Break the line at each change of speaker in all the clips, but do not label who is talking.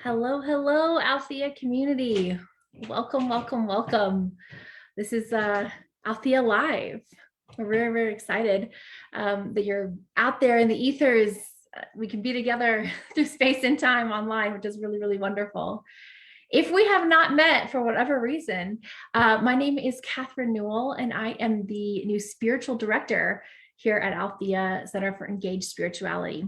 Hello, hello, Althea community. Welcome, welcome, welcome. This is Althea Live. We're very, very excited that you're out there in the ethers. We can be together through space and time online, which is really, really wonderful. If we have not met for whatever reason, my name is Catherine Newell, and I am the new spiritual director here at Althea Center for Engaged Spirituality.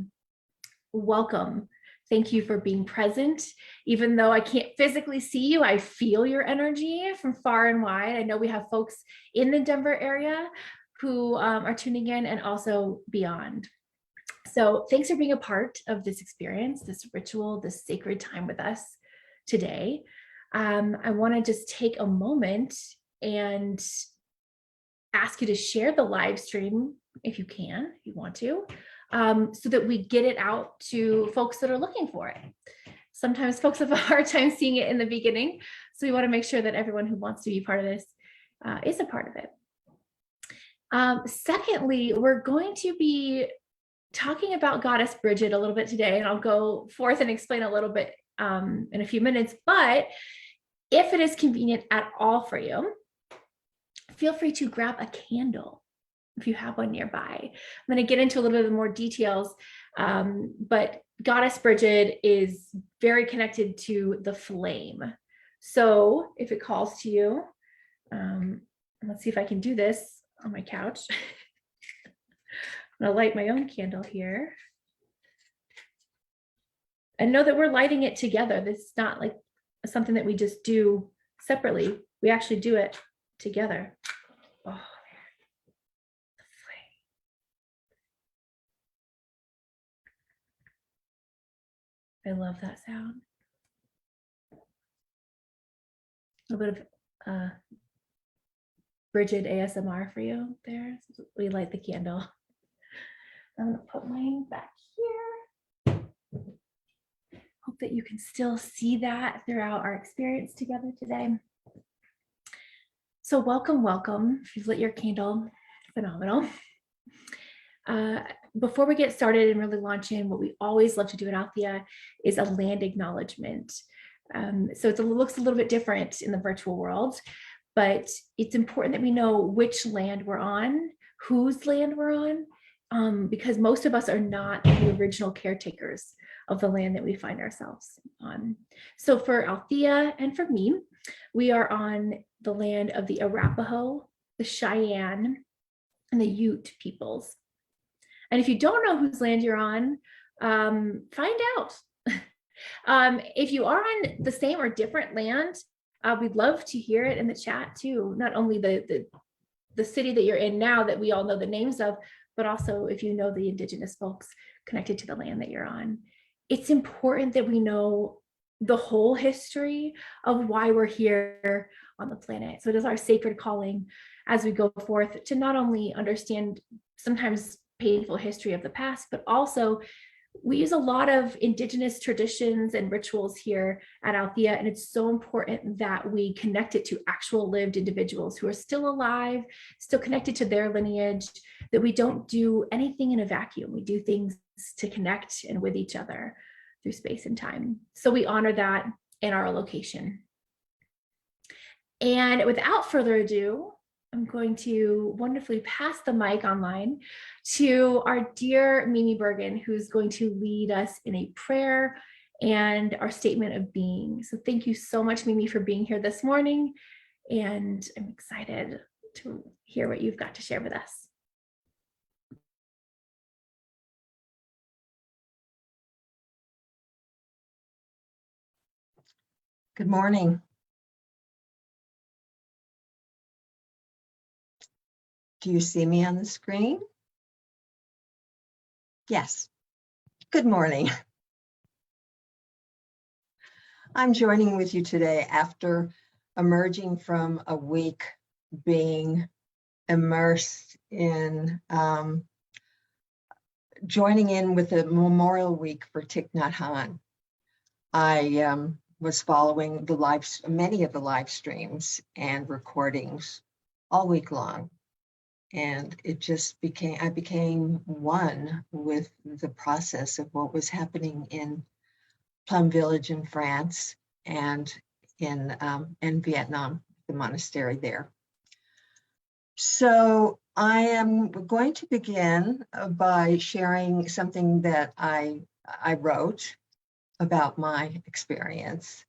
Welcome. Thank you for being present. Even though I can't physically see you, I feel your energy from far and wide. I know we have folks in the Denver area who are tuning in and also beyond. So thanks for being a part of this experience, this ritual, this sacred time with us today. I want to just take a moment and ask you to share the live stream if you can, if you want to, so that we get it out to folks that are looking for it. Sometimes folks have a hard time seeing it in the beginning, so we want to make sure that everyone who wants to be part of this is a part of it. Secondly, we're going to be talking about Goddess Bridget a little bit today, and I'll go forth and explain a little bit in a few minutes, but if it is convenient at all for you, feel free to grab a candle if you have one nearby. I'm going to get into a little bit more details, but Goddess Bridget is very connected to the flame. So if it calls to you, let's see if I can do this on my couch. I'm going to light my own candle here. And know that we're lighting it together. This is not like something that we just do separately. We actually do it together. Oh. I love that sound. A little bit of Bridget ASMR for you there. We light the candle. I'm gonna put mine back here. Hope that you can still see that throughout our experience together today. So welcome, welcome. If you've lit your candle, phenomenal. Before we get started and really launch in, what we always love to do at Althea is a land acknowledgement. So it looks a little bit different in the virtual world, but it's important that we know which land we're on, whose land we're on, because most of us are not the original caretakers of the land that we find ourselves on. So for Althea and for me, we are on the land of the Arapaho, the Cheyenne, and the Ute peoples. And if you don't know whose land you're on, find out. If you are on the same or different land, we'd love to hear it in the chat too. Not only the city that you're in now that we all know the names of, but also if you know the indigenous folks connected to the land that you're on. It's important that we know the whole history of why we're here on the planet. So it is our sacred calling as we go forth to not only understand sometimes painful history of the past, but also we use a lot of indigenous traditions and rituals here at Althea, and it's so important that we connect it to actual lived individuals who are still alive, still connected to their lineage, that we don't do anything in a vacuum. We do things to connect and with each other through space and time. So we honor that in our location. And without further ado, I'm going to wonderfully pass the mic online to our dear Mimi Bergen, who's going to lead us in a prayer and our statement of being. So thank you so much, Mimi, for being here this morning. And I'm excited to hear what you've got to share with us.
Good morning. Do you see me on the screen? Yes. Good morning. I'm joining with you today after emerging from a week being immersed in joining in with the Memorial Week for Thich Nhat Hanh. I was following many of the live streams and recordings all week long. And it just I became one with the process of what was happening in Plum Village in France and in Vietnam, the monastery there. So I am going to begin by sharing something that I wrote about my experience.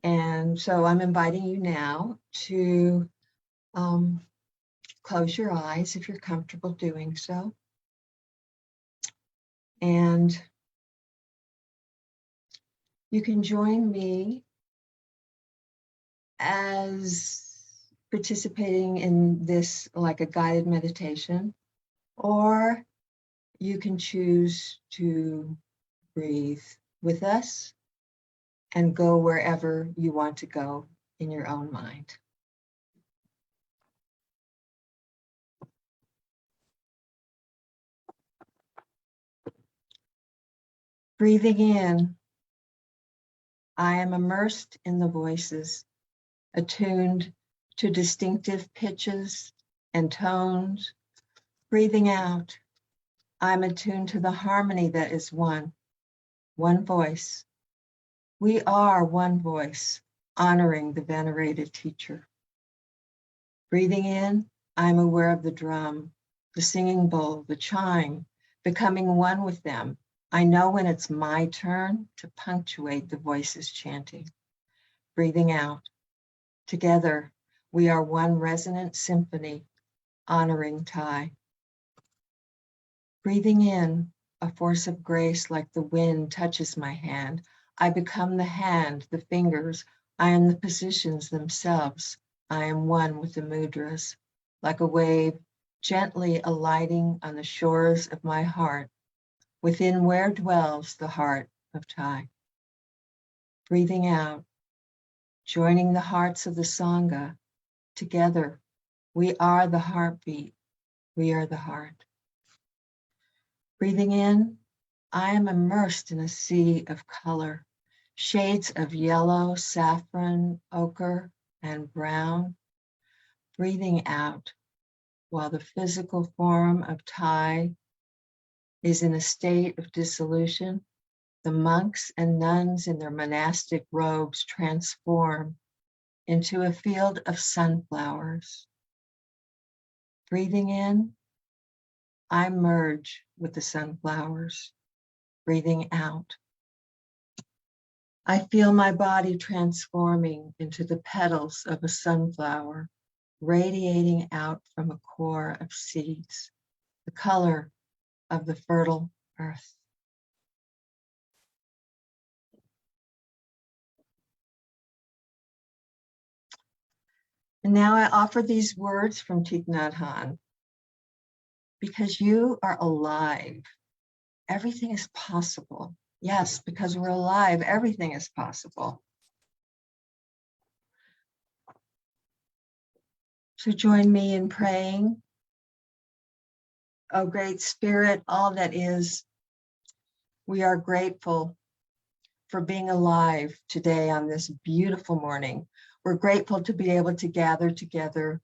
And so I'm inviting you now to close your eyes if you're comfortable doing so. And you can join me as participating in this like a guided meditation, or you can choose to breathe with us and go wherever you want to go in your own mind. Breathing in, I am immersed in the voices, attuned to distinctive pitches and tones. Breathing out, I'm attuned to the harmony that is one voice. We are one voice, honoring the venerated teacher. Breathing in, I'm aware of the drum, the singing bowl, the chime, becoming one with them. I know when it's my turn to punctuate the voices chanting. Breathing out, together, we are one resonant symphony, honoring Thai. Breathing in, a force of grace like the wind touches my hand. I become the hand, the fingers. I am the positions themselves. I am one with the mudras, like a wave gently alighting on the shores of my heart, within where dwells the heart of Thai. Breathing out, joining the hearts of the Sangha. Together, we are the heartbeat. We are the heart. Breathing in, I am immersed in a sea of color, shades of yellow, saffron, ochre, and brown. Breathing out, while the physical form of Thai is in a state of dissolution, the monks and nuns in their monastic robes transform into a field of sunflowers. Breathing in, I merge with the sunflowers. Breathing out, I feel my body transforming into the petals of a sunflower, radiating out from a core of seeds, the color of the fertile earth. And now I offer these words from Thich Nhat Hanh. Because you are alive, everything is possible. Yes, because we're alive, everything is possible. So join me in praying. Oh, great Spirit, all that is, we are grateful for being alive today on this beautiful morning. We're grateful to be able to gather together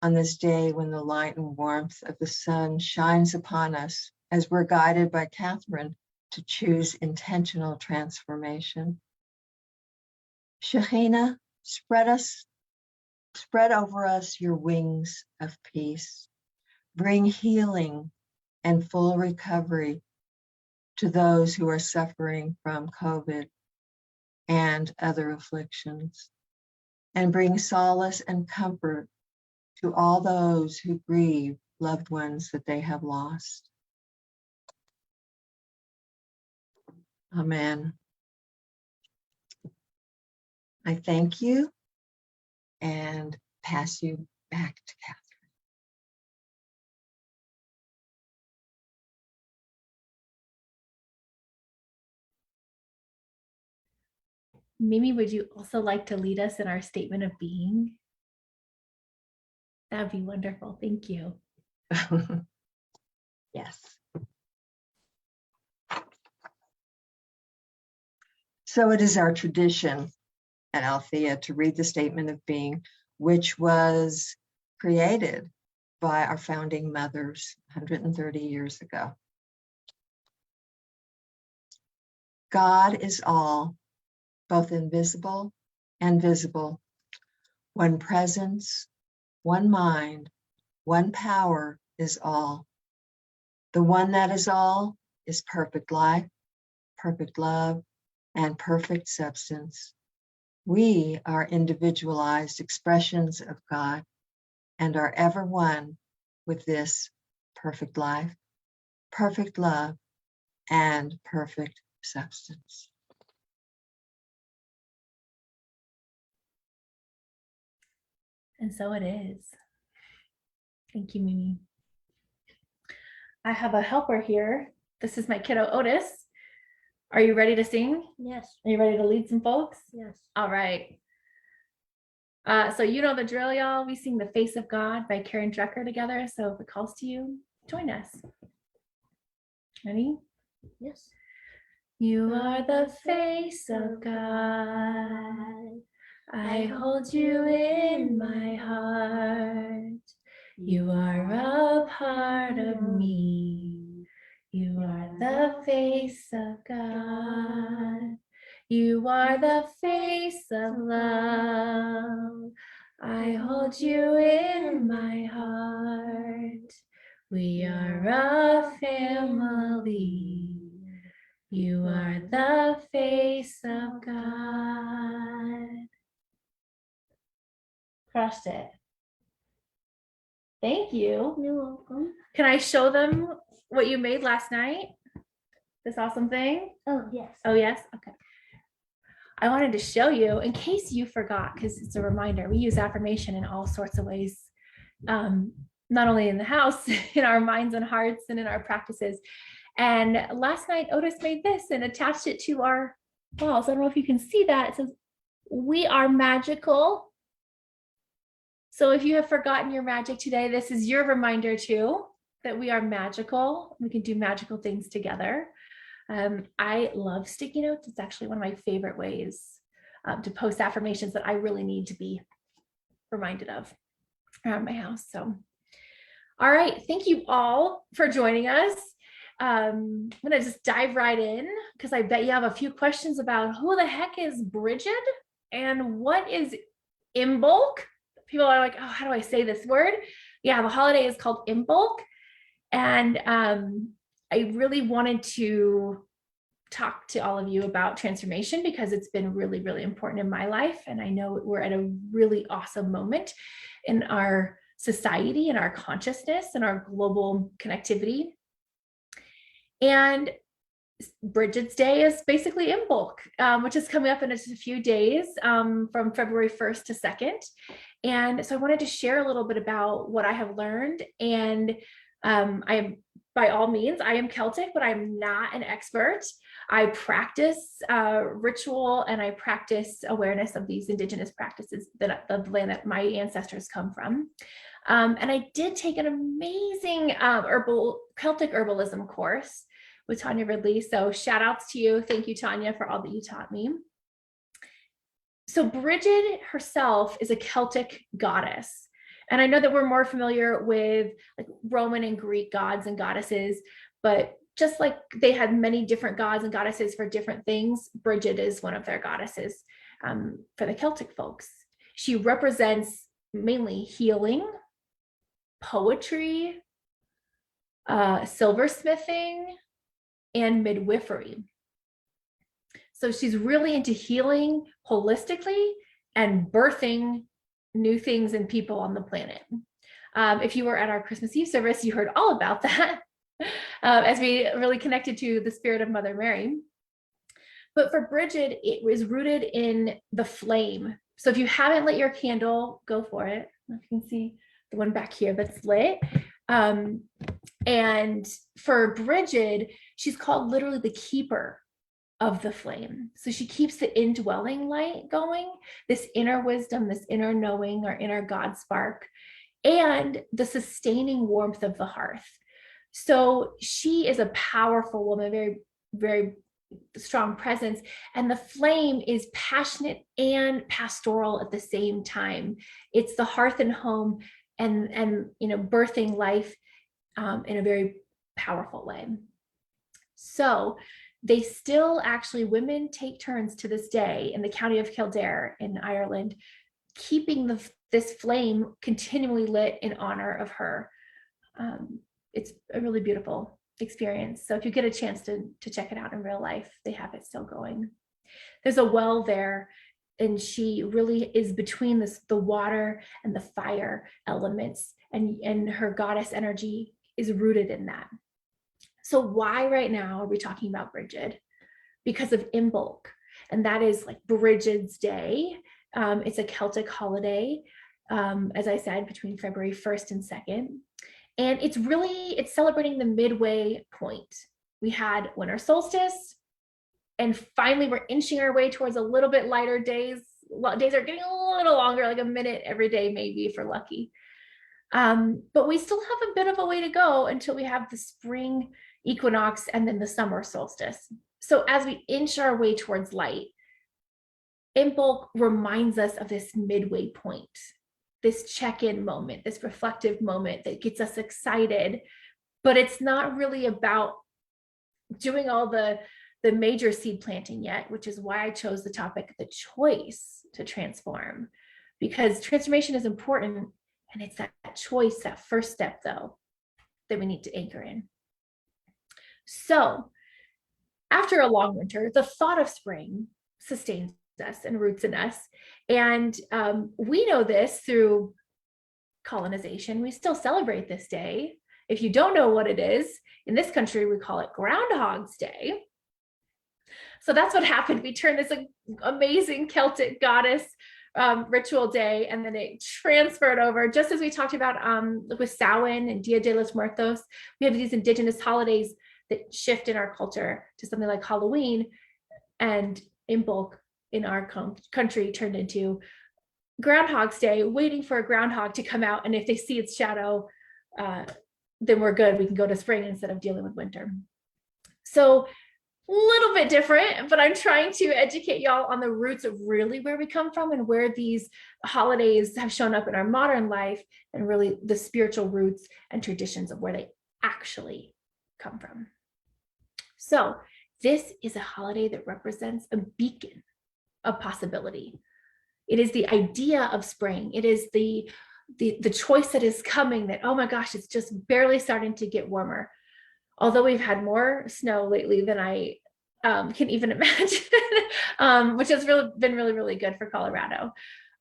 on this day when the light and warmth of the sun shines upon us as we're guided by Catherine to choose intentional transformation. Shekhinah, spread over us your wings of peace. Bring healing and full recovery to those who are suffering from COVID and other afflictions. And bring solace and comfort to all those who grieve loved ones that they have lost. Amen. I thank you and pass you back to Catherine.
Mimi, would you also like to lead us in our statement of being? That'd be wonderful. Thank you.
Yes. So it is our tradition at Althea to read the statement of being, which was created by our founding mothers 130 years ago. God is all, both invisible and visible. One presence, one mind, one power is all. The one that is all is perfect life, perfect love, and perfect substance. We are individualized expressions of God and are ever one with this perfect life, perfect love, and perfect substance.
And so it is. Thank you, Mimi. I have a helper here. This is my kiddo Otis. Are you ready to sing?
Yes.
Are you ready to lead some folks?
Yes.
All right. So you know the drill, y'all. We sing The Face of God by Karen Drucker together. So if it calls to you, join us. Ready?
Yes.
You are the face of God. I hold you in my heart. You are a part of me. You are the face of God. You are the face of love. I hold you in my heart. We are a family. You are the face of God. Crushed it. Thank you.
You're welcome.
Can I show them what you made last night? This awesome thing?
Oh, yes.
Oh, yes? Okay. I wanted to show you in case you forgot, because it's a reminder. We use affirmation in all sorts of ways, not only in the house, in our minds and hearts, and in our practices. And last night, Otis made this and attached it to our walls. I don't know if you can see that. It says, "We are magical." So if you have forgotten your magic today, this is your reminder too, that we are magical. We can do magical things together. I love sticky notes. It's actually one of my favorite ways to post affirmations that I really need to be reminded of around my house. So, all right. Thank you all for joining us. I'm going to just dive right in because I bet you have a few questions about who the heck is Bridget and what is Imbolc. People are like, oh, how do I say this word? Yeah, the holiday is called Imbolc. And I really wanted to talk to all of you about transformation because it's been really, really important in my life. And I know we're at a really awesome moment in our society and our consciousness and our global connectivity. And Bridget's Day is basically Imbolc, which is coming up in just a few days from February 1st to 2nd. And so I wanted to share a little bit about what I have learned. And I am, by all means, I am Celtic, but I'm not an expert. I practice ritual and I practice awareness of these indigenous practices that the land that my ancestors come from. And I did take an amazing Celtic herbalism course with Tanya Ridley. So shout outs to you. Thank you, Tanya, for all that you taught me. So Bridget herself is a Celtic goddess. And I know that we're more familiar with like Roman and Greek gods and goddesses, but just like they had many different gods and goddesses for different things, Bridget is one of their goddesses for the Celtic folks. She represents mainly healing, poetry, silversmithing, and midwifery. So she's really into healing holistically and birthing new things and people on the planet. If you were at our Christmas Eve service, you heard all about that as we really connected to the spirit of Mother Mary. But for Bridget, it was rooted in the flame. So if you haven't lit your candle, go for it. You can see the one back here that's lit. And for Bridget, she's called literally the keeper of the flame. So she keeps the indwelling light going, this inner wisdom, this inner knowing or inner God spark, and the sustaining warmth of the hearth. So she is a powerful woman, very, very strong presence. And the flame is passionate and pastoral at the same time. It's the hearth and home and you know, birthing life in a very powerful way. So they still actually, women take turns to this day in the county of Kildare in Ireland, keeping this flame continually lit in honor of her. It's a really beautiful experience. So if you get a chance to check it out in real life, they have it still going. There's a well there, and she really is between the water and the fire elements, and her goddess energy is rooted in that. So why right now are we talking about Bridget? Because of Imbolc, and that is like Bridget's Day. It's a Celtic holiday, as I said, between February 1st and 2nd. And it's celebrating the midway point. We had winter solstice, and finally we're inching our way towards a little bit lighter days. Days are getting a little longer, like a minute every day, maybe, if we're lucky. But we still have a bit of a way to go until we have the spring equinox and then the summer solstice. So as we inch our way towards light, Imbolc reminds us of this midway point, this check-in moment, this reflective moment that gets us excited, but it's not really about doing all the major seed planting yet, which is why I chose the topic, the choice to transform, because transformation is important, and it's that choice, that first step though, that we need to anchor in. So after a long winter, the thought of spring sustains us and roots in us. And we know this through colonization. We still celebrate this day. If you don't know what it is, in this country, we call it Groundhog's Day. So that's what happened. We turned this amazing Celtic goddess ritual day, and then it transferred over, just as we talked about with Samhain and Dia de los Muertos. We have these indigenous holidays that shift in our culture to something like Halloween, and Imbolc in our country turned into Groundhog's Day, waiting for a groundhog to come out, and if they see its shadow, then we're good. We can go to spring instead of dealing with winter. So a little bit different, but I'm trying to educate y'all on the roots of really where we come from and where these holidays have shown up in our modern life, and really the spiritual roots and traditions of where they actually come from. So this is a holiday that represents a beacon of possibility. It is the idea of spring. It is the choice that is coming, that, oh my gosh, it's just barely starting to get warmer. Although we've had more snow lately than I can even imagine, which has been really good for Colorado.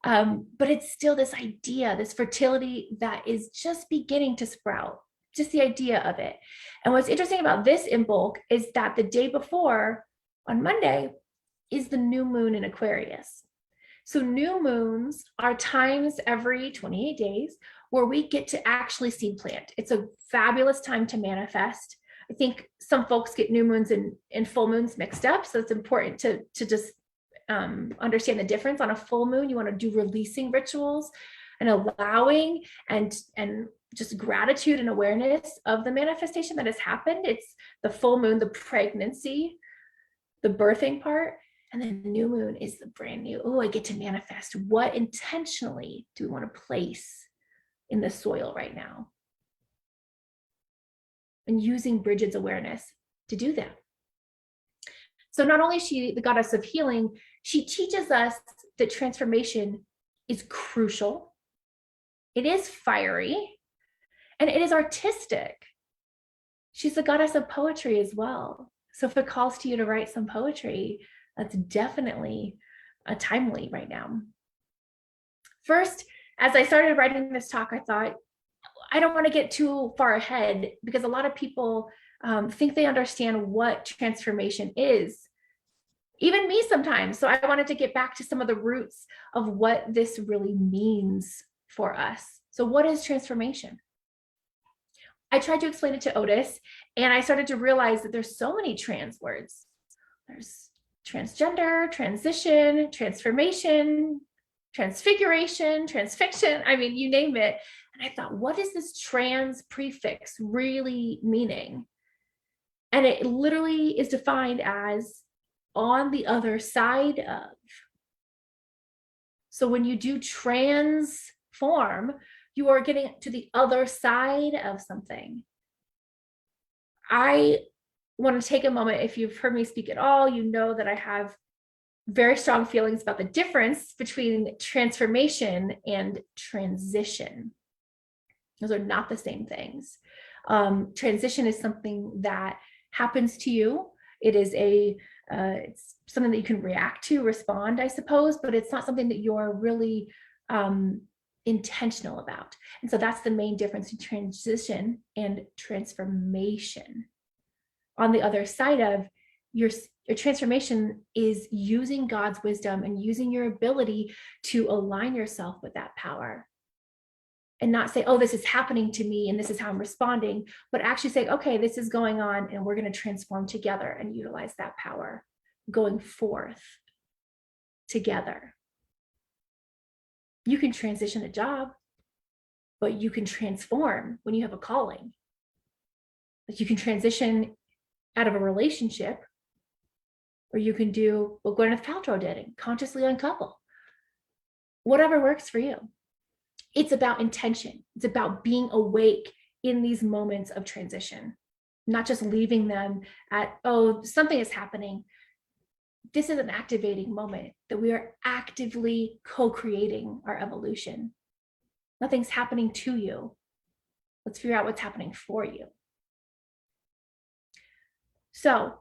But it's still this idea, this fertility that is just beginning to sprout, just the idea of it. And what's interesting about this Imbolc is that the day before, on Monday, is the new moon in Aquarius. So new moons are times every 28 days where we get to actually seed plant. It's a fabulous time to manifest. I think some folks get new moons and full moons mixed up. So it's important to just understand the difference. On a full moon, you want to do releasing rituals and allowing and just gratitude and awareness of the manifestation that has happened. It's the full moon, the pregnancy, the birthing part. And then the new moon is the brand new. Oh, I get to manifest. What intentionally do we want to place in the soil right now? And using Bridget's awareness to do that. So not only is she the goddess of healing, she teaches us that transformation is crucial. It is fiery, and it is artistic. She's the goddess of poetry as well. So if it calls to you to write some poetry, that's definitely timely right now. First, as I started writing this talk, I thought, I don't want to get too far ahead, because a lot of people think they understand what transformation is. Even me sometimes. So I wanted to get back to some of the roots of what this really means for us. So what is transformation? I tried to explain it to Otis, and I started to realize that there's so many trans words. There's transgender, transition, transformation, transfiguration, transfiction. I mean, you name it. And I thought, what is this trans prefix really meaning? And it literally is defined as on the other side of. So when you do transform, you are getting to the other side of something. I want to take a moment. If you've heard me speak at all, you know that I have very strong feelings about the difference between transformation and transition. Those are not the same things. Transition is something that happens to you. It is it's something that you can react to, respond, I suppose, but it's not something that you're really intentional about. And so that's the main difference in transition and transformation. On the other side of your transformation is using God's wisdom and using your ability to align yourself with that power. And not say, oh, this is happening to me and this is how I'm responding, but actually say, okay, this is going on and we're going to transform together and utilize that power going forth together. You can transition a job, but you can transform when you have a calling. Like you can transition out of a relationship, or you can do what Gwyneth Paltrow did and consciously uncouple. Whatever works for you. It's about intention. It's about being awake in these moments of transition, not just leaving them at, oh, something is happening. This is an activating moment that we are actively co-creating our evolution. Nothing's happening to you. Let's figure out what's happening for you. So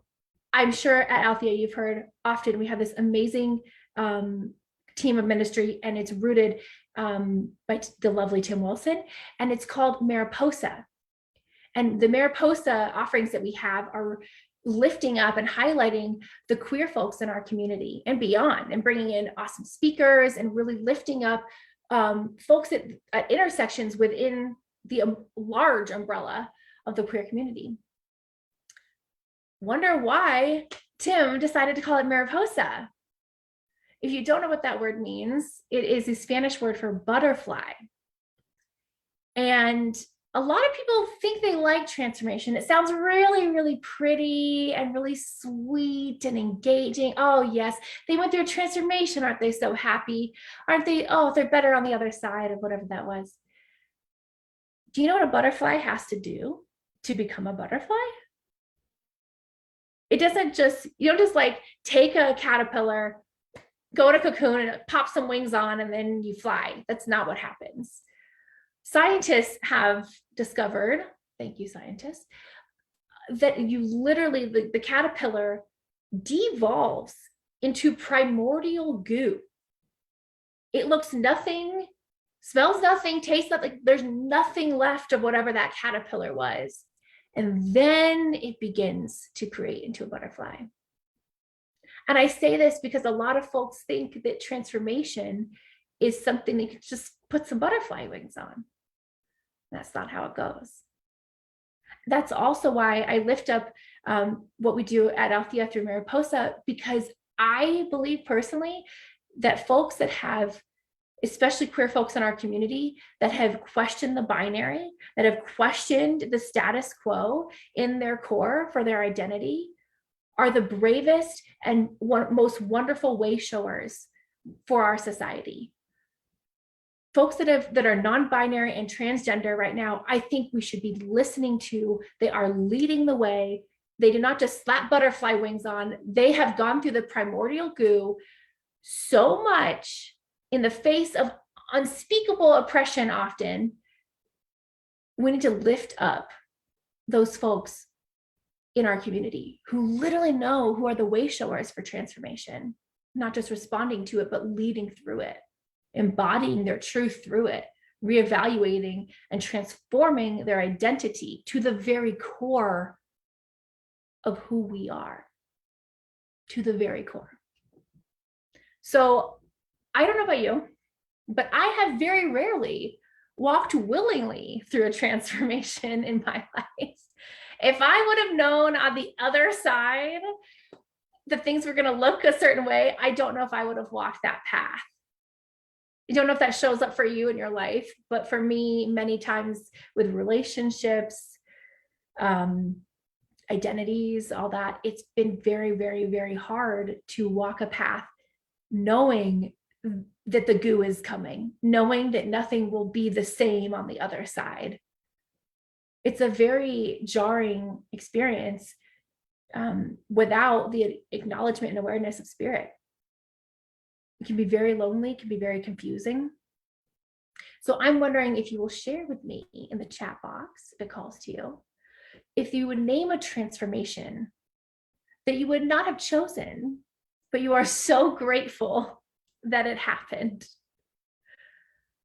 I'm sure at Althea, you've heard often we have this amazing team of ministry, and it's rooted by the lovely Tim Wilson, and it's called Mariposa. And the Mariposa offerings that we have are lifting up and highlighting the queer folks in our community and beyond, and bringing in awesome speakers and really lifting up folks at intersections within the large umbrella of the queer community. Wonder why Tim decided to call it Mariposa. If you don't know what that word means, it is a Spanish word for butterfly. And a lot of people think they like transformation. It sounds really, really pretty and really sweet and engaging. Oh, yes, they went through a transformation. Aren't they so happy? Aren't they? Oh, they're better on the other side of whatever that was. Do you know what a butterfly has to do to become a butterfly? It doesn't just, you don't just like take a caterpillar, go in a cocoon and pop some wings on and then you fly. That's not what happens. Scientists have discovered, thank you scientists, that you literally, the caterpillar devolves into primordial goo. It looks nothing, smells nothing, tastes nothing. There's nothing left of whatever that caterpillar was. And then it begins to create into a butterfly. And I say this because a lot of folks think that transformation is something they could just put some butterfly wings on. That's not how it goes. That's also why I lift up what we do at Althea through Mariposa, because I believe personally that folks that have, especially queer folks in our community, that have questioned the binary, that have questioned the status quo in their core for their identity, are the bravest and most wonderful way showers for our society. Folks that are non-binary and transgender right now, I think we should be listening to. They are leading the way. They did not just slap butterfly wings on. They have gone through the primordial goo so much in the face of unspeakable oppression often. We need to lift up those folks in our community who literally know, who are the way showers for transformation, not just responding to it, but leading through it, embodying their truth through it, reevaluating and transforming their identity to the very core of who we are, to the very core. So I don't know about you, but I have very rarely walked willingly through a transformation in my life. If I would have known on the other side that things were going to look a certain way, I don't know if I would have walked that path. I don't know if that shows up for you in your life, but for me, many times with relationships, identities, all that, it's been very, very, very hard to walk a path knowing that the goo is coming, knowing that nothing will be the same on the other side. It's a very jarring experience without the acknowledgement and awareness of spirit. It can be very lonely, it can be very confusing. So I'm wondering if you will share with me in the chat box, if it calls to you, if you would name a transformation that you would not have chosen, but you are so grateful that it happened.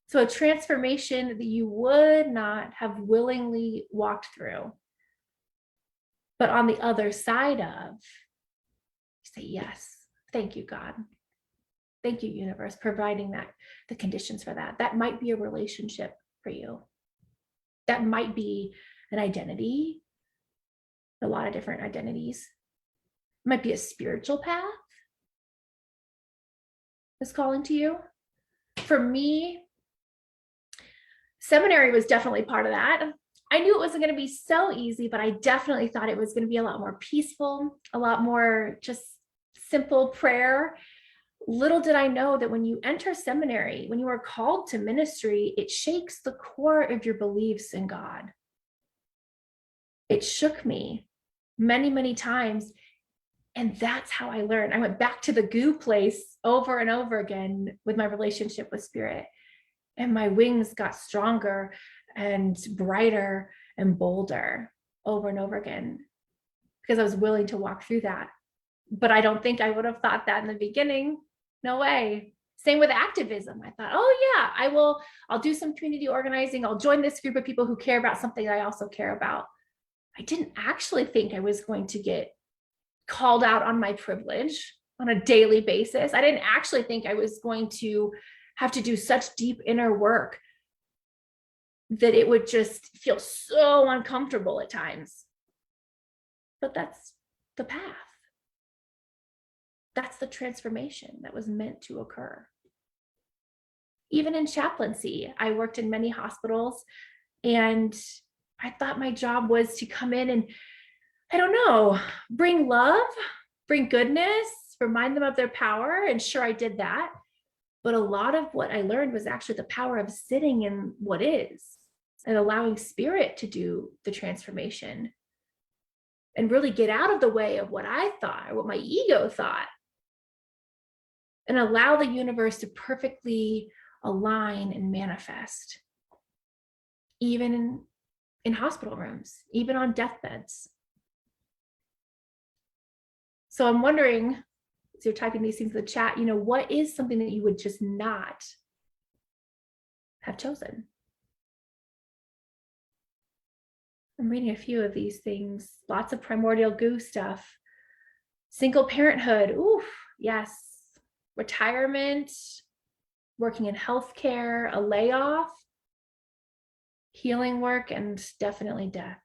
So a transformation that you would not have willingly walked through, but on the other side of, say, yes, thank you, God. Thank you, universe, providing that the conditions for that. That might be a relationship for you. That might be an identity, a lot of different identities. It might be a spiritual path that's calling to you. For me, seminary was definitely part of that. I knew it wasn't going to be so easy, but I definitely thought it was going to be a lot more peaceful, a lot more just simple prayer. Little did I know that when you enter seminary, when you are called to ministry, it shakes the core of your beliefs in God. It shook me many, many times. And that's how I learned. I went back to the goo place over and over again with my relationship with spirit. And my wings got stronger and brighter and bolder over and over again because I was willing to walk through that. But I don't think I would have thought that in the beginning. No way. Same with activism. I thought, oh yeah, I'll do some community organizing. I'll join this group of people who care about something I also care about. I didn't actually think I was going to get called out on my privilege on a daily basis. I didn't actually think I was going to have to do such deep inner work that it would just feel so uncomfortable at times. But that's the path. That's the transformation that was meant to occur. Even in chaplaincy, I worked in many hospitals, and I thought my job was to come in and, I don't know, bring love, bring goodness, remind them of their power. And sure, I did that. But a lot of what I learned was actually the power of sitting in what is and allowing spirit to do the transformation and really get out of the way of what I thought or what my ego thought and allow the universe to perfectly align and manifest, even in hospital rooms, even on deathbeds. So I'm wondering, as you're typing these things in the chat, what is something that you would just not have chosen? I'm reading a few of these things, lots of primordial goo stuff. Single parenthood, oof, yes. Retirement, working in healthcare, a layoff, healing work, and definitely death.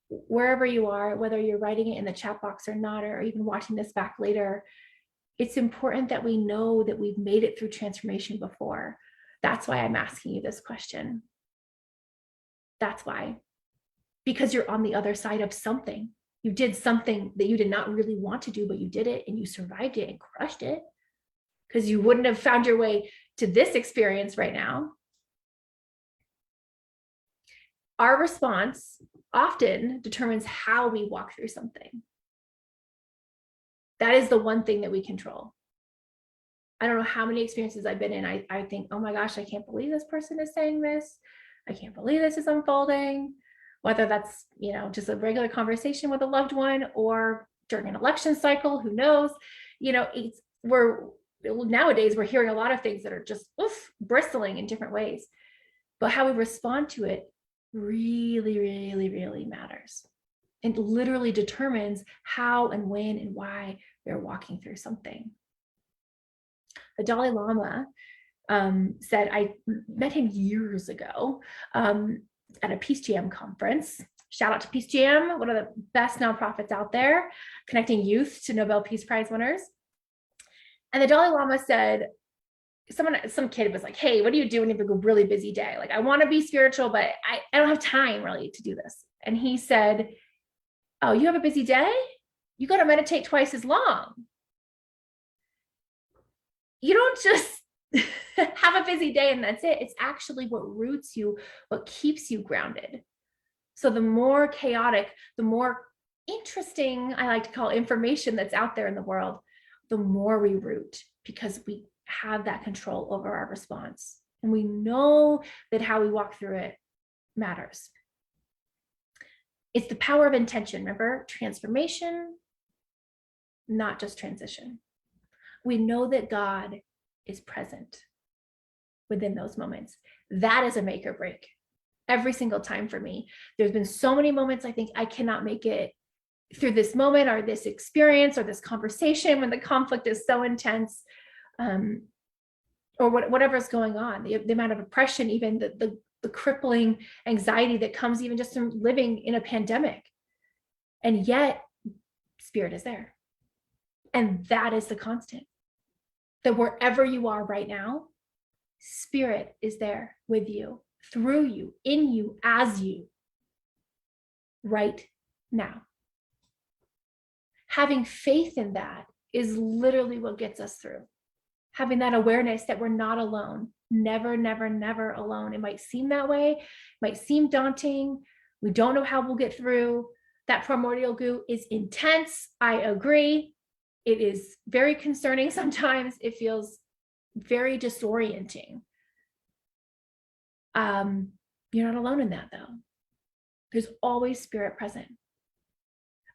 Wherever you are, whether you're writing it in the chat box or not, or even watching this back later, it's important that we know that we've made it through transformation before. That's why I'm asking you this question. That's why. Because you're on the other side of something. You did something that you did not really want to do, but you did it and you survived it and crushed it, because you wouldn't have found your way to this experience right now. Our response often determines how we walk through something. That is the one thing that we control. I don't know how many experiences I've been in. I think, oh my gosh, I can't believe this person is saying this. I can't believe this is unfolding. Whether that's, just a regular conversation with a loved one or during an election cycle, who knows? Nowadays we're hearing a lot of things that are just bristling in different ways. But how we respond to it really, really, really matters. It literally determines how and when and why we're walking through something. The Dalai Lama said, I met him years ago at a Peace Jam conference. Shout out to Peace Jam, one of the best nonprofits out there, connecting youth to Nobel Peace Prize winners. And the Dalai Lama said, some kid was like, hey, what do you do when you have a really busy day? Like, I want to be spiritual, but I don't have time really to do this. And he said, oh, you have a busy day? You got to meditate twice as long. You don't just have a busy day and that's it. It's actually what roots you, what keeps you grounded. So the more chaotic, the more interesting, I like to call information that's out there in the world, the more we root, because we have that control over our response. And we know that how we walk through it matters. It's the power of intention. Remember, transformation, not just transition. We know that God is present within those moments. That is a make or break every single time for me. There's been so many moments I think I cannot make it through this moment or this experience or this conversation when the conflict is so intense, or whatever's going on, the amount of oppression, even the crippling anxiety that comes even just from living in a pandemic. And yet Spirit is there. And that is the constant. That wherever you are right now, Spirit is there with you, through you, in you, as you, right now. Having faith in that is literally what gets us through. Having that awareness that we're not alone, never, never, never alone. It might seem that way, it might seem daunting. We don't know how we'll get through. That primordial goo is intense. I agree. It is very concerning sometimes. It feels very disorienting. You're not alone in that though. There's always Spirit present.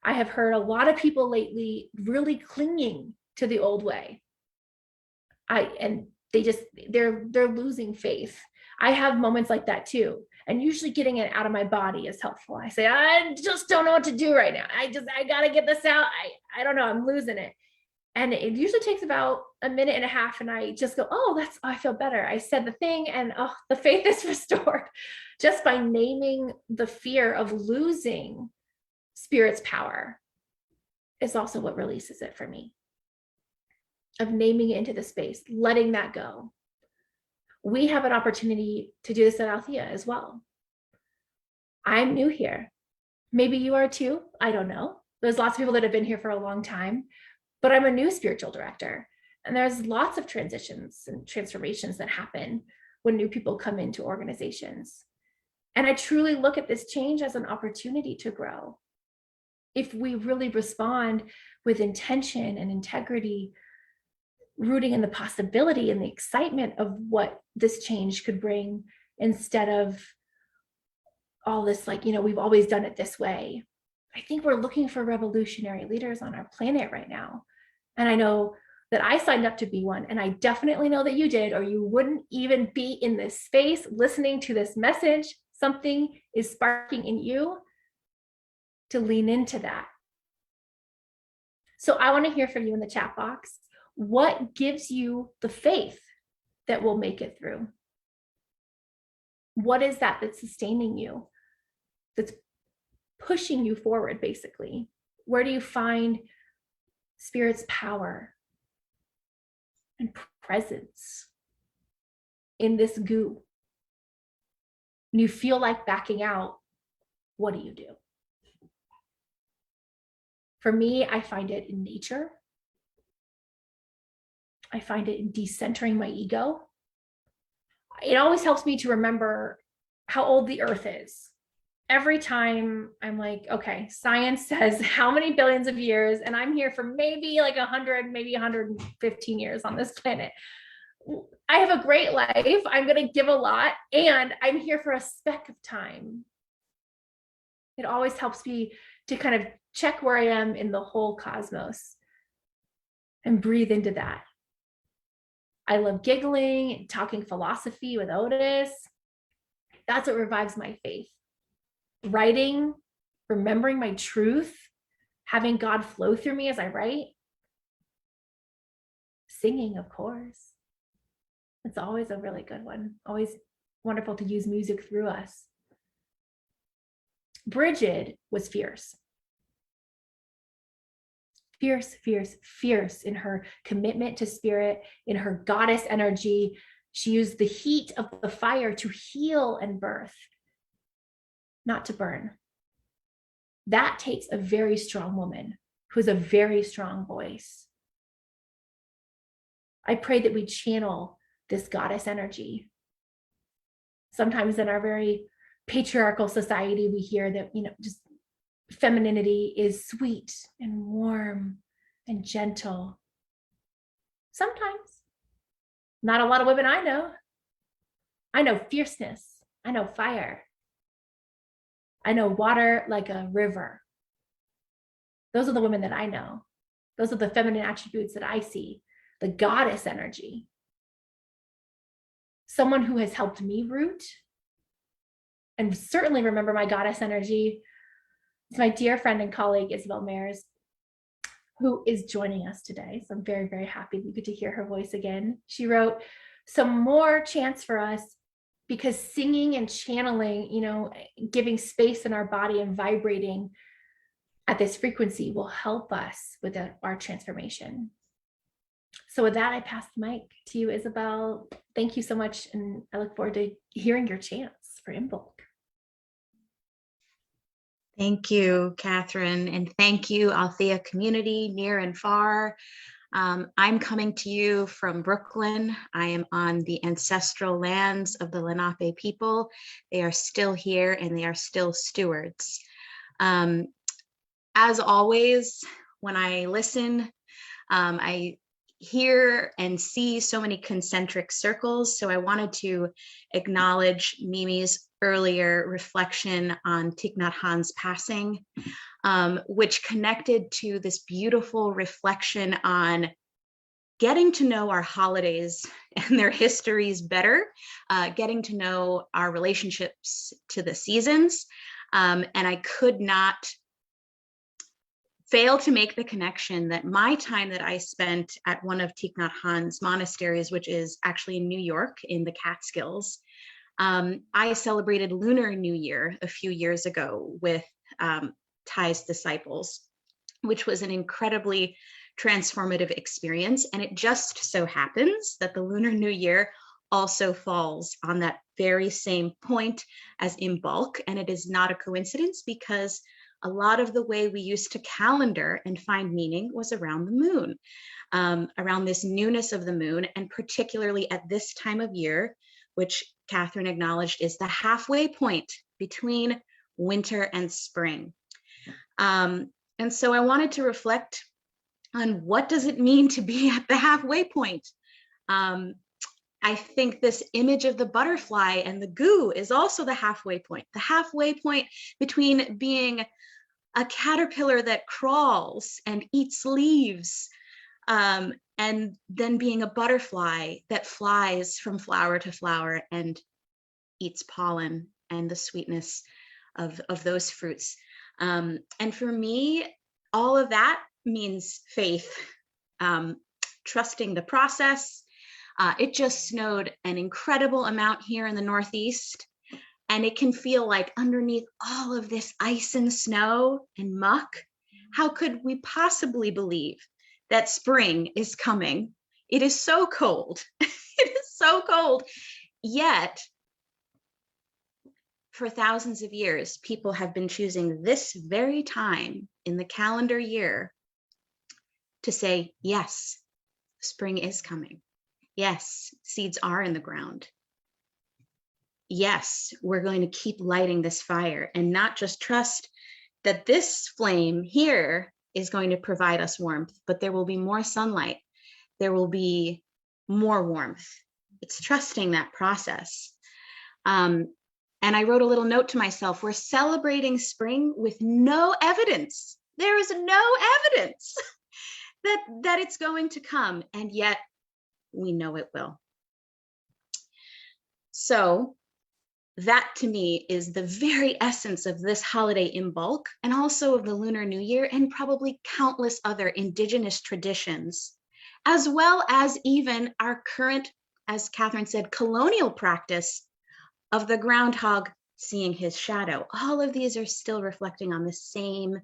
I have heard a lot of people lately really clinging to the old way. They're losing faith. I have moments like that too. And usually getting it out of my body is helpful. I say, I just don't know what to do right now. I gotta get this out. I don't know, I'm losing it. And it usually takes about a minute and a half. And I just go, I feel better. I said the thing and the faith is restored just by naming the fear of losing Spirit's power is also what releases it for me. Of naming it into the space, letting that go. We have an opportunity to do this at Althea as well. I'm new here. Maybe you are too. I don't know. There's lots of people that have been here for a long time, but I'm a new spiritual director. And there's lots of transitions and transformations that happen when new people come into organizations. And I truly look at this change as an opportunity to grow. If we really respond with intention and integrity, rooting in the possibility and the excitement of what this change could bring, instead of all this, we've always done it this way. I think we're looking for revolutionary leaders on our planet right now. And I know that I signed up to be one, and I definitely know that you did, or you wouldn't even be in this space listening to this message. Something is sparking in you to lean into that. So I want to hear from you in the chat box. What gives you the faith that will make it through? What is that that's sustaining you? That's pushing you forward, basically? Where do you find Spirit's power and presence in this goo? When you feel like backing out, what do you do? For me, I find it in nature. I find it in decentering my ego. It always helps me to remember how old the earth is. Every time I'm like, okay, science says how many billions of years, and I'm here for maybe 100, maybe 115 years on this planet. I have a great life. I'm going to give a lot, and I'm here for a speck of time. It always helps me to kind of check where I am in the whole cosmos and breathe into that. I love giggling and talking philosophy with Otis. That's what revives my faith. Writing, remembering my truth, having God flow through me as I write. Singing, of course. It's always a really good one. Always wonderful to use music through us. Bridget was fierce. Fierce, fierce, fierce in her commitment to Spirit, in her goddess energy. She used the heat of the fire to heal and birth, not to burn. That takes a very strong woman who has a very strong voice. I pray that we channel this goddess energy. Sometimes in our very patriarchal society, we hear that, just femininity is sweet and warm and gentle. Sometimes. Not a lot of women I know. I know fierceness. I know fire. I know water like a river. Those are the women that I know. Those are the feminine attributes that I see, the goddess energy. Someone who has helped me root and certainly remember my goddess energy is my dear friend and colleague, Isabel Mayers, who is joining us today. So I'm very, very happy that you get to hear her voice again. She wrote some more chants for us because singing and channeling, giving space in our body and vibrating at this frequency will help us with our transformation. So with that, I pass the mic to you, Isabel. Thank you so much. And I look forward to hearing your chants for Imbolc.
Thank you, Catherine, and thank you, Althea community, near and far. I'm coming to you from Brooklyn. I am on the ancestral lands of the Lenape people. They are still here and they are still stewards. As always, when I listen, I hear and see so many concentric circles. So I wanted to acknowledge Mimi's earlier reflection on Thich Nhat Hanh's passing, which connected to this beautiful reflection on getting to know our holidays and their histories better, getting to know our relationships to the seasons. And I could not fail to make the connection that my time that I spent at one of Thich Nhat Hanh's monasteries, which is actually in New York in the Catskills, I celebrated Lunar New Year a few years ago with Thai's disciples, which was an incredibly transformative experience. And it just so happens that the Lunar New Year also falls on that very same point as Imbolc. And it is not a coincidence because a lot of the way we used to calendar and find meaning was around the moon, around this newness of the moon, and particularly at this time of year, which Catherine acknowledged is the halfway point between winter and spring. And so I wanted to reflect on what does it mean to be at the halfway point? I think this image of the butterfly and the goo is also the halfway point between being a caterpillar that crawls and eats leaves, and then being a butterfly that flies from flower to flower and eats pollen and the sweetness of those fruits. And for me, all of that means faith, trusting the process. It just snowed an incredible amount here in the Northeast, and it can feel like underneath all of this ice and snow and muck, how could we possibly believe that spring is coming? It is so cold. It is so cold. Yet, for thousands of years, people have been choosing this very time in the calendar year to say, yes, spring is coming. Yes, seeds are in the ground. Yes, we're going to keep lighting this fire and not just trust that this flame here is going to provide us warmth, but there will be more sunlight. There will be more warmth. It's trusting that process. And I wrote a little note to myself, we're celebrating spring with no evidence. There is no evidence that it's going to come, and yet we know it will. So that to me is the very essence of this holiday Imbolc, and also of the Lunar New Year, and probably countless other indigenous traditions, as well as even our current, as Catherine said, colonial practice of the groundhog seeing his shadow. All of these are still reflecting on this same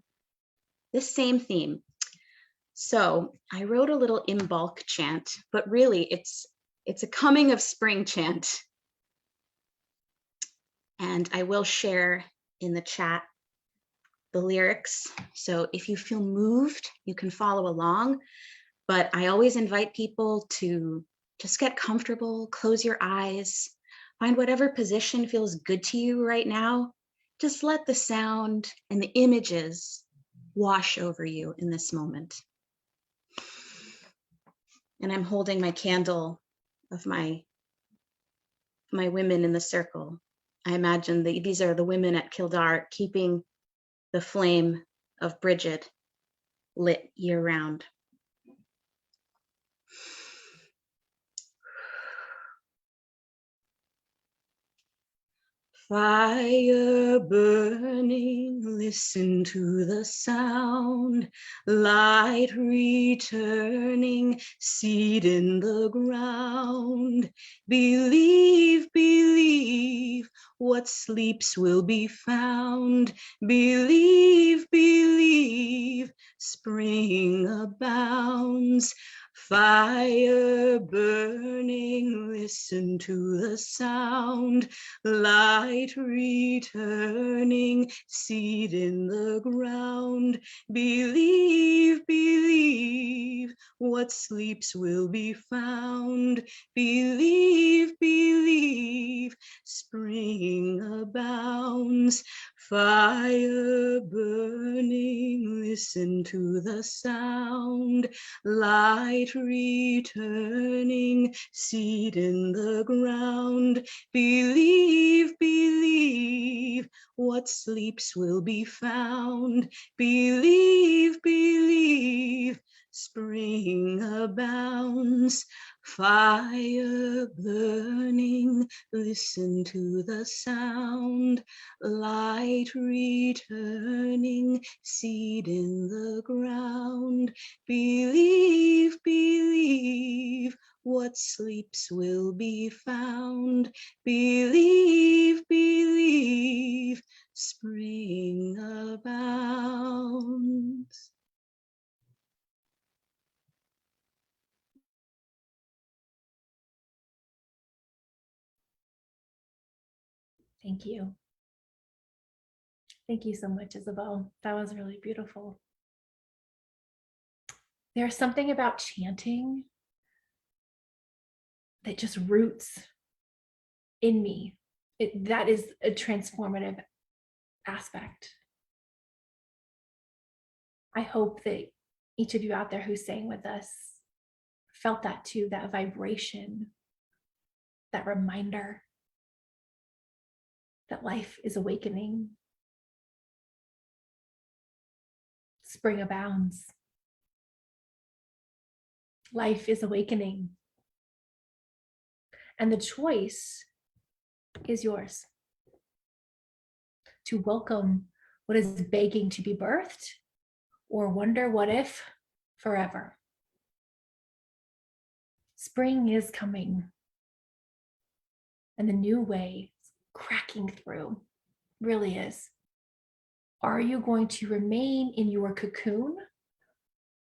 theme. So I wrote a little Imbolc chant, but really it's a coming of spring chant. And I will share in the chat the lyrics. So if you feel moved, you can follow along. But I always invite people to just get comfortable, close your eyes, Find whatever position feels good to you right now. Just let the sound and the images wash over you in this moment. And I'm holding my candle of my women in the circle. I imagine these are the women at Kildare keeping the flame of Bridget lit year round. Fire burning, listen to the sound. Light returning, seed in the ground. Believe, believe, what sleeps will be found. Believe, believe, spring abounds. Fire burning, listen to the sound. Light returning, seed in the ground. Believe, believe, what sleeps will be found. Believe, believe, spring abounds. Fire burning, listen to the sound. Light returning, seed in the ground. Believe, believe, what sleeps will be found. Believe, believe, spring abounds. Fire burning, listen to the sound. Light returning, seed in the ground. Believe, believe, what sleeps will be found. Believe, believe, spring abounds.
Thank you. Thank you so much, Isabel. That was really beautiful. There's something about chanting that just roots in me. That is a transformative aspect. I hope that each of you out there who sang with us felt that too, that vibration, that reminder that life is awakening. Spring abounds. Life is awakening. And the choice is yours to welcome what is begging to be birthed or wonder what if forever. Spring is coming and the new way is cracking through, really is. Are you going to remain in your cocoon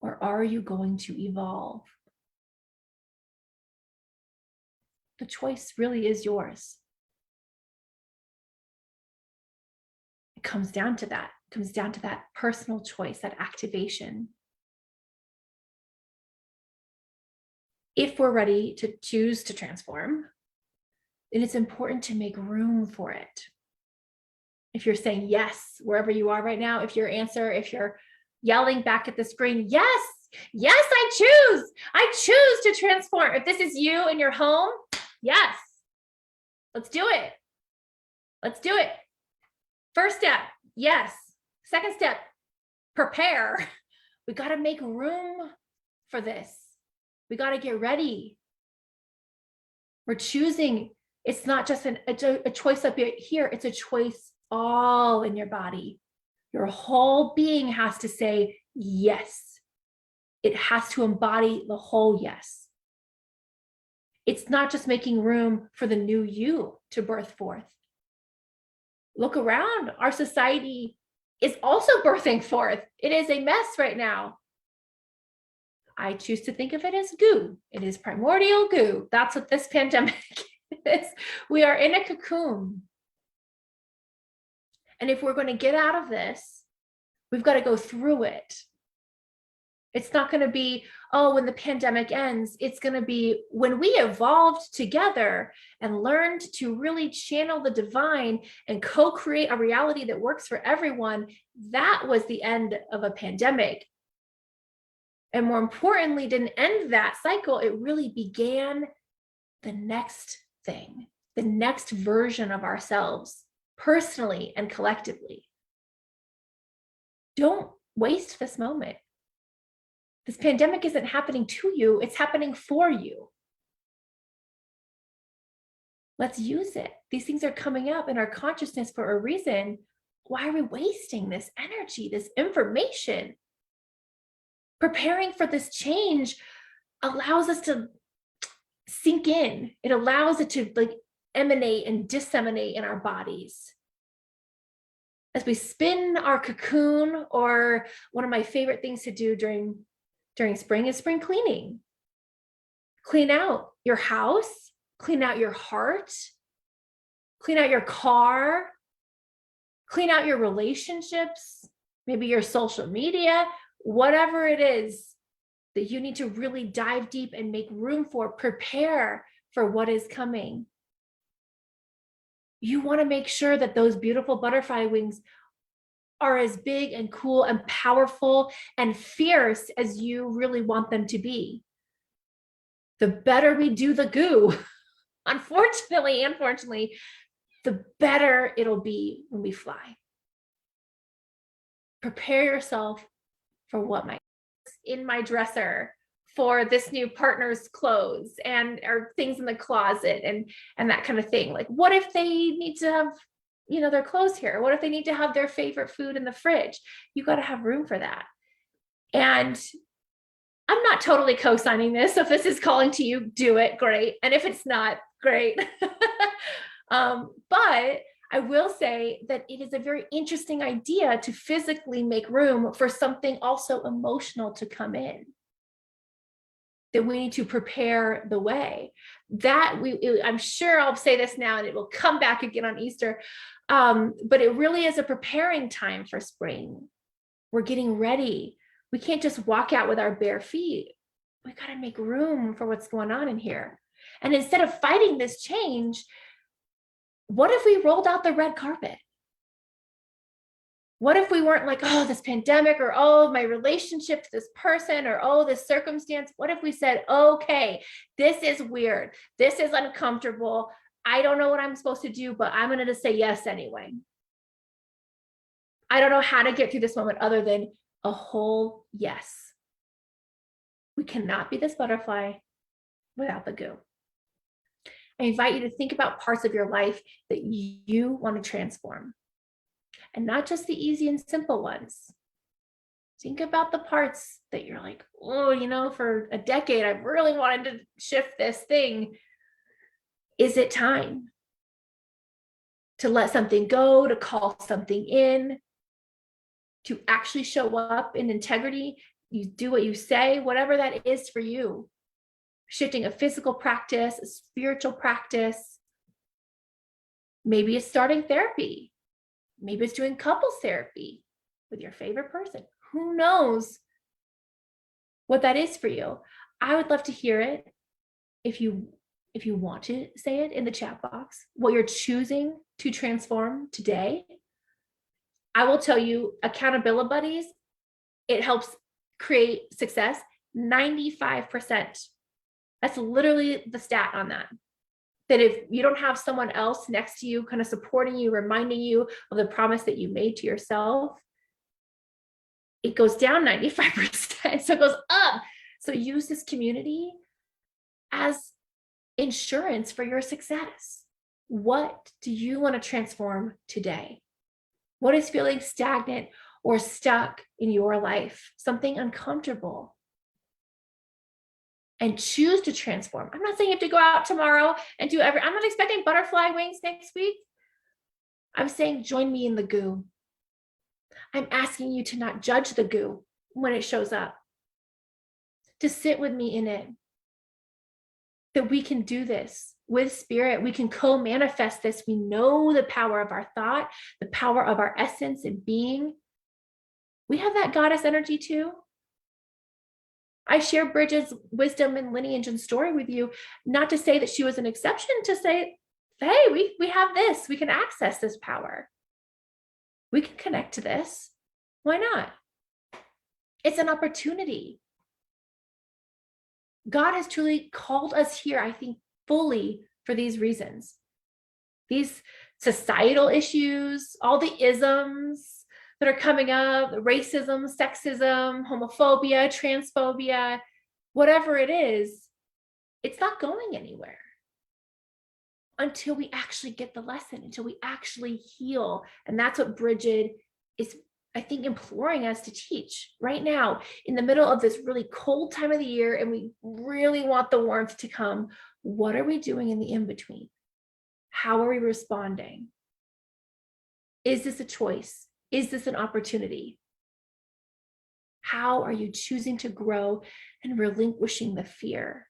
or are you going to evolve? The choice really is yours. It comes down to that. It comes down to that personal choice, that activation. If we're ready to choose to transform, then it's important to make room for it. If you're saying yes, wherever you are right now, if you're yelling back at the screen, yes, yes, I choose to transform. If this is you in your home, yes, let's do it. Let's do it. First step, yes. Second step, prepare. We got to make room for this. We got to get ready. We're choosing. It's not just a choice up here. It's a choice all in your body. Your whole being has to say yes. It has to embody the whole yes. It's not just making room for the new you to birth forth. Look around. Our society is also birthing forth. It is a mess right now. I choose to think of it as goo. It is primordial goo. That's what this pandemic is. We are in a cocoon. And if we're going to get out of this, we've got to go through it. It's not going to be, oh, when the pandemic ends. It's going to be when we evolved together and learned to really channel the divine and co-create a reality that works for everyone. That was the end of a pandemic. And more importantly, didn't end that cycle. It really began the next thing, the next version of ourselves, personally and collectively. Don't waste this moment. This pandemic isn't happening to you, it's happening for you. Let's use it. These things are coming up in our consciousness for a reason. Why are we wasting this energy, this information? Preparing for this change allows us to sink in. It allows it to like emanate and disseminate in our bodies. As we spin our cocoon, or one of my favorite things to do during spring is spring cleaning. Clean out your house, clean out your heart, clean out your car, clean out your relationships, maybe your social media, whatever it is that you need to really dive deep and make room for, prepare for what is coming. You want to make sure that those beautiful butterfly wings are as big and cool and powerful and fierce as you really want them to be. The better we do the goo, unfortunately and fortunately, the better it'll be when we fly. Prepare yourself for what might be in my dresser, for this new partner's clothes and or things in the closet and that kind of thing. Like, what if they need to have, their clothes here? What if they need to have their favorite food in the fridge? You got to have room for that. And I'm not totally co-signing this. So if this is calling to you, do it. Great. And if it's not, great. But I will say that it is a very interesting idea to physically make room for something also emotional to come in. That we need to prepare the way. I'm sure I'll say this now and it will come back again on Easter. But it really is a preparing time for spring. We're getting ready. We can't just walk out with our bare feet. We got to make room for what's going on in here. And instead of fighting this change, what if we rolled out the red carpet? What if we weren't like, oh, this pandemic, or oh, my relationship to this person, or oh, this circumstance? What if we said, okay, this is weird. This is uncomfortable. I don't know what I'm supposed to do, but I'm going to say yes anyway. I don't know how to get through this moment other than a whole yes. We cannot be this butterfly without the goo. I invite you to think about parts of your life that you want to transform. And not just the easy and simple ones. Think about the parts that you're like, oh, for a decade, I've really wanted to shift this thing. Is it time to let something go, to call something in, to actually show up in integrity? You do what you say, whatever that is for you. Shifting a physical practice, a spiritual practice. Maybe it's starting therapy. Maybe it's doing couples therapy with your favorite person. Who knows what that is for you? I would love to hear it. If you want to say it in the chat box, what you're choosing to transform today. I will tell you, accountability buddies, it helps create success 95%. That's literally the stat on that. That if you don't have someone else next to you, kind of supporting you, reminding you of the promise that you made to yourself, it goes down 95%. So it goes up. So use this community as insurance for your success. What do you want to transform today? What is feeling stagnant or stuck in your life? Something uncomfortable. And choose to transform. I'm not saying you have to go out tomorrow and do I'm not expecting butterfly wings next week. I'm saying join me in the goo. I'm asking you to not judge the goo when it shows up. To sit with me in it. That we can do this with spirit. We can co-manifest this. We know the power of our thought, the power of our essence and being. We have that goddess energy too. I share Bridget's wisdom and lineage and story with you, not to say that she was an exception, to say, hey, we have this, we can access this power. We can connect to this. Why not? It's an opportunity. God has truly called us here, I think, fully for these reasons. These societal issues, all the isms that are coming up, racism, sexism, homophobia, transphobia, whatever it is, it's not going anywhere until we actually get the lesson, until we actually heal. And that's what Bridget is, I think, imploring us to teach right now in the middle of this really cold time of the year. And we really want the warmth to come. What are we doing in the in-between? How are we responding? Is this a choice? Is this an opportunity? How are you choosing to grow and relinquishing the fear?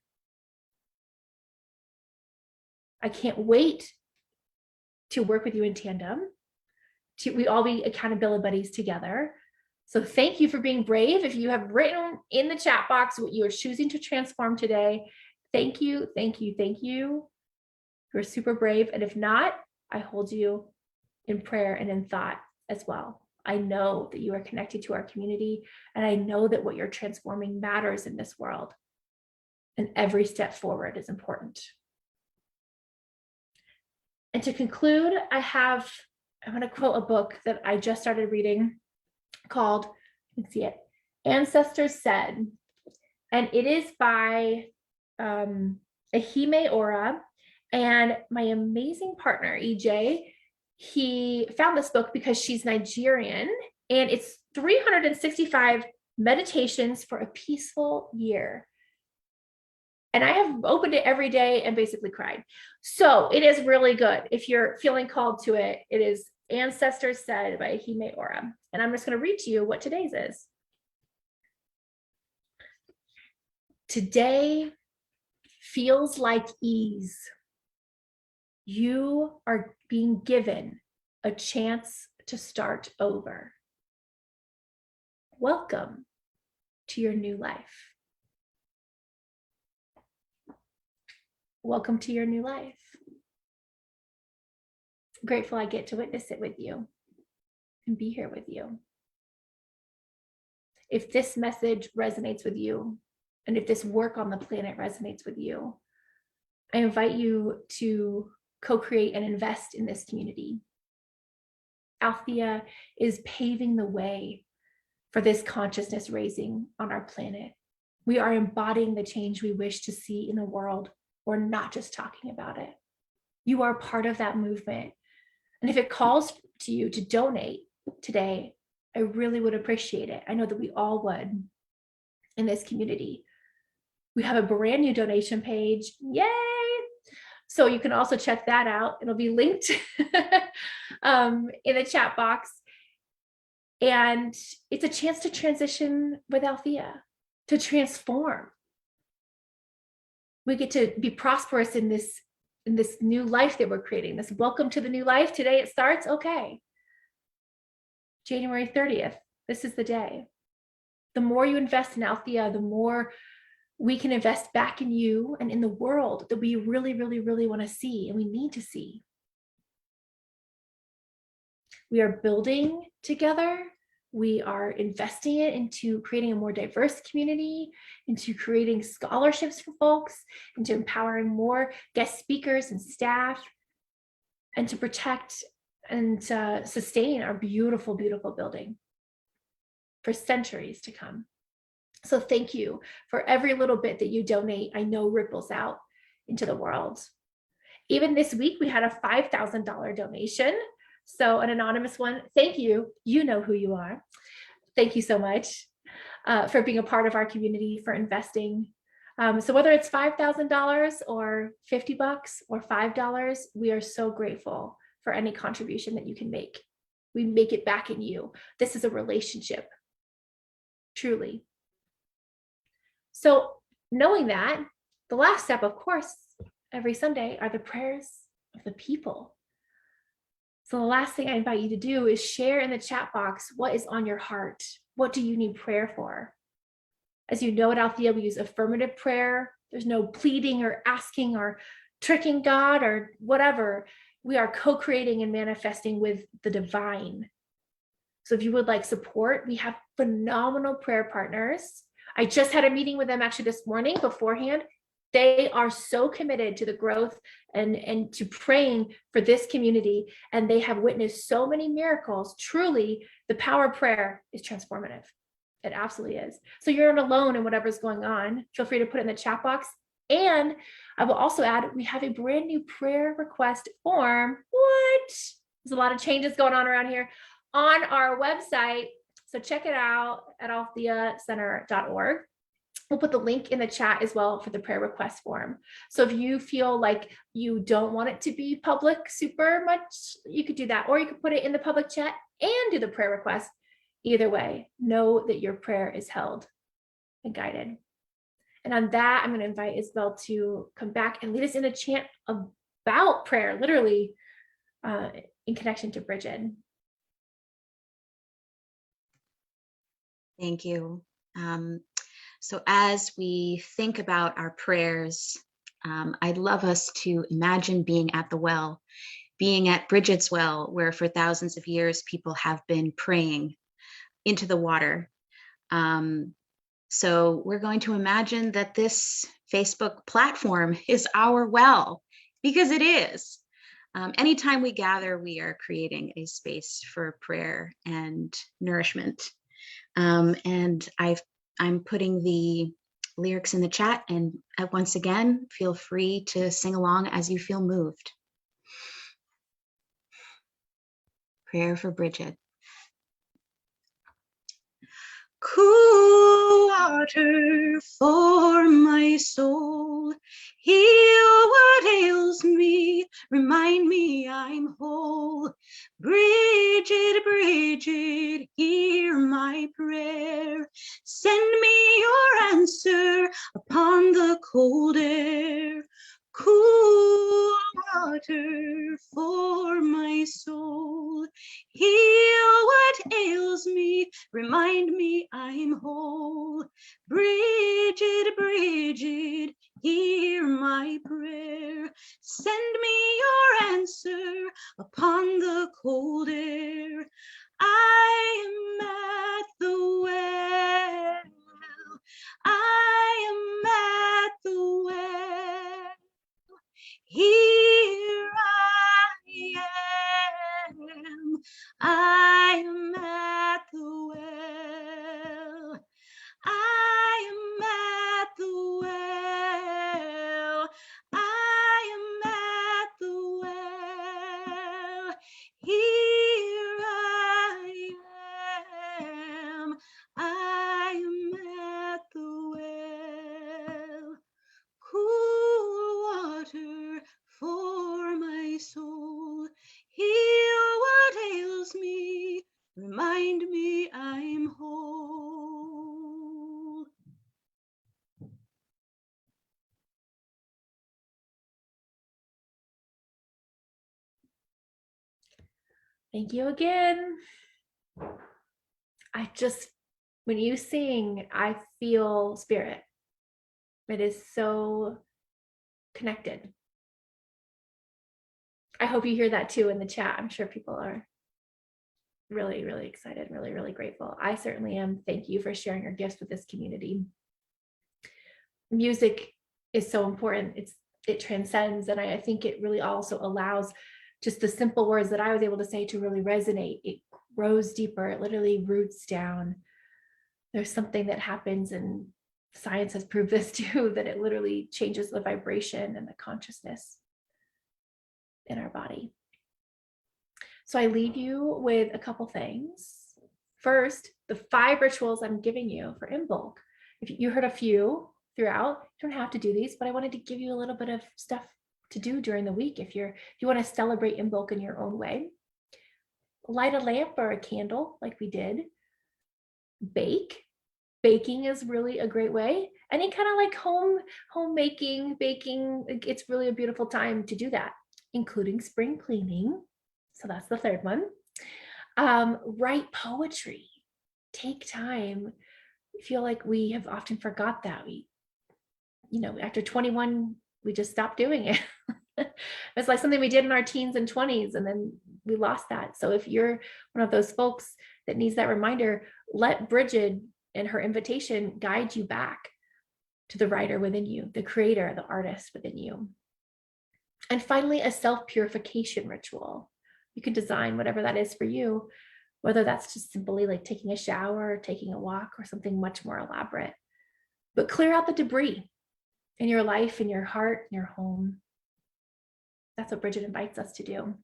I can't wait to work with you in tandem. We all be accountability buddies together. So thank you for being brave. If you have written in the chat box what you are choosing to transform today, thank you, thank you, thank you. You're super brave. And if not, I hold you in prayer and in thought as well. I know that you are connected to our community, and I know that what you're transforming matters in this world. And every step forward is important. And to conclude, I'm going to quote a book that I just started reading called, you can see it, Ancestors Said. And it is by Ahime Ora. And my amazing partner, EJ, he found this book because she's Nigerian, and it's 365 meditations for a peaceful year. And I have opened it every day and basically cried. So it is really good. If you're feeling called to it, it is Ancestors Said by Ahime Ora. And I'm just going to read to you what today's is. Today feels like ease. You are being given a chance to start over. Welcome to your new life. Welcome to your new life. I'm grateful I get to witness it with you and be here with you. If this message resonates with you, and if this work on the planet resonates with you, I invite you to co-create and invest in this community. Althea is paving the way for this consciousness raising on our planet. We are embodying the change we wish to see in the world. We're not just talking about it. You are part of that movement. And if it calls to you to donate today, I really would appreciate it. I know that we all would in this community. We have a brand new donation page. Yay! So you can also check that out. It'll be linked in the chat box. And it's a chance to transition with Althea, to transform. We get to be prosperous in this new life that we're creating, this welcome to the new life. Today it starts, okay. January 30th, this is the day. The more you invest in Althea, the more we can invest back in you and in the world that we really, really, really want to see and we need to see. We are building together. We are investing it into creating a more diverse community, into creating scholarships for folks, into empowering more guest speakers and staff, and to protect and sustain our beautiful, beautiful building for centuries to come. So thank you for every little bit that you donate. I know ripples out into the world. Even this week, we had a $5,000 donation. So an anonymous one, thank you. You know who you are. Thank you so much for being a part of our community, for investing. So whether it's $5,000 or $50 or $5, we are so grateful for any contribution that you can make. We make it back in you. This is a relationship, truly. So knowing that, the last step, of course, every Sunday are the prayers of the people. So the last thing I invite you to do is share in the chat box what is on your heart. What do you need prayer for? As you know at Althea, we use affirmative prayer. There's no pleading or asking or tricking God or whatever. We are co-creating and manifesting with the divine. So if you would like support, we have phenomenal prayer partners. I just had a meeting with them actually this morning beforehand. They are so committed to the growth and to praying for this community. And they have witnessed so many miracles. Truly, the power of prayer is transformative. It absolutely is. So you're not alone in whatever's going on. Feel free to put it in the chat box. And I will also add, we have a brand new prayer request form. What? There's a lot of changes going on around here on our website. So check it out at altheacenter.org. We'll put the link in the chat as well for the prayer request form. So if you feel like you don't want it to be public super much, you could do that. Or you could put it in the public chat and do the prayer request. Either way, know that your prayer is held and guided. And on that, I'm going to invite Isabel to come back and lead us in a chant about prayer, literally in connection to Bridget.
Thank you. So as we think about our prayers, I'd love us to imagine being at the well, being at Bridget's well, where for thousands of years people have been praying into the water. So we're going to imagine that this Facebook platform is our well, because it is. Anytime we gather, we are creating a space for prayer and nourishment. And I'm putting the lyrics in the chat, and once again, feel free to sing along as you feel moved. Prayer for Bridget. Cool water for my soul, heal what ails me, remind me I'm whole. Bridget, Bridget, hear my prayer, send me your answer upon the cold air. Cool water for my soul, heal what ails me, remind me I'm whole. Bridget, Bridget, hear my prayer, send me your answer upon the cold air. I am at the well, I am at the well. Here I am at the well, I am at the well, I am at the well, here I am at the well. Cool water for my soul, heal what ails me, remind me I'm whole.
Thank you again. When you sing, I feel spirit. It is so connected. I hope you hear that too in the chat. I'm sure people are really, really excited, really, really grateful. I certainly am. Thank you for sharing your gifts with this community. Music is so important. It transcends, and I think it really also allows just the simple words that I was able to say to really resonate. It grows deeper. It literally roots down. There's something that happens, and science has proved this too, that it literally changes the vibration and the consciousness in our body. So I leave you with a couple things. First, the 5 rituals I'm giving you for Imbolc. If you heard a few throughout, you don't have to do these, but I wanted to give you a little bit of stuff to do during the week if you want to celebrate Imbolc in your own way. Light a lamp or a candle like we did. Bake. Baking is really a great way. Any kind of like homemaking, baking, it's really a beautiful time to do that, including spring cleaning. So that's the 3rd one. Write poetry. Take time. feel like we have often forgot that. After 21, we just stopped doing it. It's like something we did in our teens and 20s, and then we lost that. So if you're one of those folks that needs that reminder, let Bridget and her invitation guide you back to the writer within you, the creator, the artist within you. And finally, a self-purification ritual. You can design whatever that is for you, whether that's just simply like taking a shower, taking a walk, or something much more elaborate. But clear out the debris in your life, in your heart, in your home. That's what Bridget invites us to do.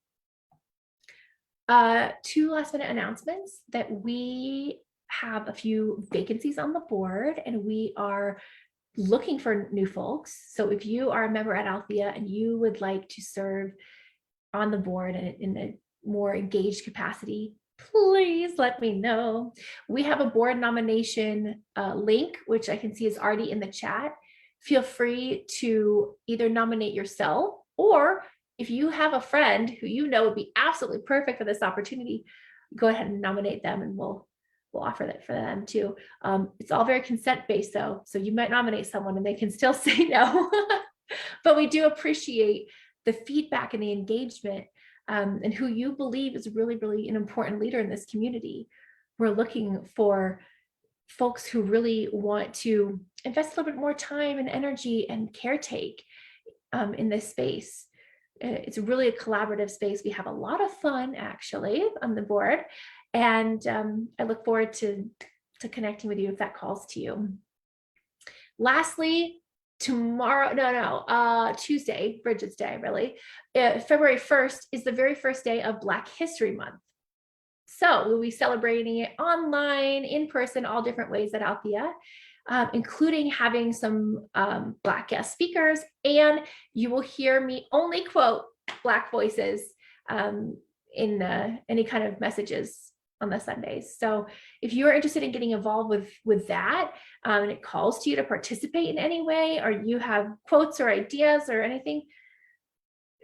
2 last minute announcements that we have a few vacancies on the board, and we are looking for new folks. So if you are a member at Althea and you would like to serve on the board in a more engaged capacity, please let me know. We have a board nomination link, which I can see is already in the chat. Feel free to either nominate yourself, or if you have a friend who you know would be absolutely perfect for this opportunity, go ahead and nominate them, and we'll offer that for them too. It's all very consent-based though, so you might nominate someone and they can still say no. But we do appreciate the feedback and the engagement, and who you believe is really, really an important leader in this community. We're looking for folks who really want to invest a little bit more time and energy and caretake in this space. It's really a collaborative space. We have a lot of fun actually on the board, and I look forward to connecting with you if that calls to you. Lastly, Tuesday, Bridget's Day, really, February 1st is the very first day of Black History Month. So we'll be celebrating it online, in person, all different ways at Althea, including having some Black guest speakers, and you will hear me only quote Black voices in any kind of messages on the Sundays. So if you're interested in getting involved with that, and it calls to you to participate in any way, or you have quotes or ideas or anything,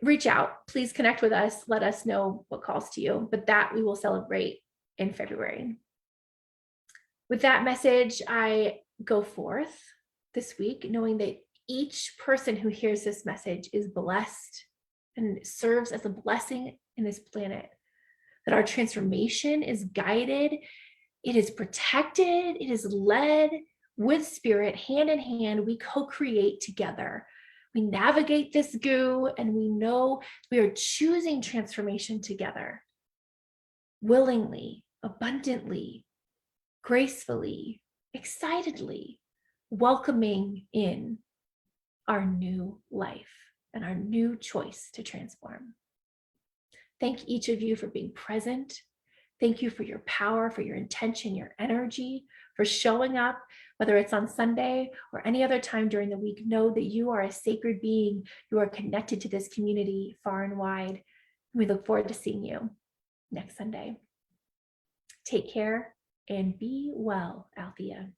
reach out. Please connect with us. Let us know what calls to you. But that we will celebrate in February. With that message, I go forth this week knowing that each person who hears this message is blessed and serves as a blessing in this planet, that our transformation is guided, it is protected, it is led with spirit, hand in hand. We co-create together. We navigate this goo, and we know we are choosing transformation together, willingly, abundantly, gracefully, excitedly, welcoming in our new life and our new choice to transform. Thank each of you for being present. Thank you for your power, for your intention, your energy, for showing up, whether it's on Sunday or any other time during the week. Know that you are a sacred being. You are connected to this community far and wide. We look forward to seeing you next Sunday. Take care and be well, Althea.